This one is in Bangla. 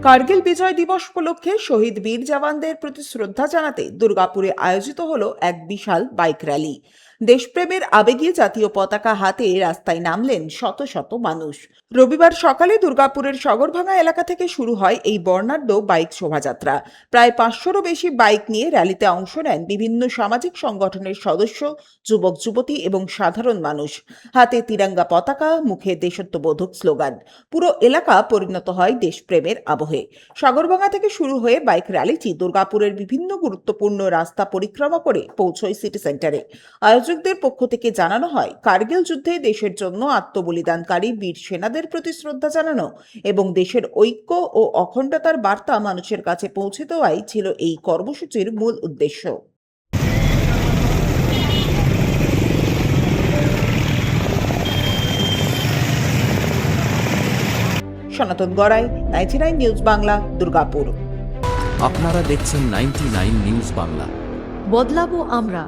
কার্গিল বিজয় দিবস উপলক্ষে শহীদ বীর জওয়ানদের প্রতি শ্রদ্ধা জানাতে দুর্গাপুরে আয়োজিত হলো এক বিশাল বাইক র্যালি। দেশপ্রেমের আবেগে জাতীয় পতাকা হাতে রাস্তায় নামলেন শত শত মানুষ। রবিবার সকালে দুর্গাপুরের সগরভাঙা এলাকা থেকে শুরু হয় এই বর্ণাঢ্য বাইক শোভাযাত্রা। প্রায় 500রও বেশি বাইক নিয়ে র্যালিতে অংশ নেন বিভিন্ন সামাজিক সংগঠনের সদস্য, যুবক যুবতী এবং সাধারণ মানুষ। হাতে তিরঙ্গা পতাকা, মুখে দেশাত্মবোধক স্লোগান। পুরো এলাকা পরিণত হয় দেশপ্রেমের আবহে। সাগরভাঙা থেকে শুরু হয়ে বাইক র্যালিটি দুর্গাপুরের বিভিন্ন গুরুত্বপূর্ণ রাস্তা পরিক্রমা করে পৌঁছয় সিটি সেন্টারে। আয়োজকদের পক্ষ থেকে জানানো হয়, কার্গিল যুদ্ধে দেশের জন্য আত্মবলিদানকারী বীর সেনাদের প্রতি শ্রদ্ধা জানানো এবং দেশের ঐক্য ও অখণ্ডতার বার্তা মানুষের কাছে পৌঁছে দেওয়াই ছিল এই কর্মসূচির মূল উদ্দেশ্য। সনাতন গড়াই, 99 নিউজ বাংলা, দুর্গাপুর। আপনারা দেখছেন 99 নিউজ বাংলা। বদলাবো আমরা।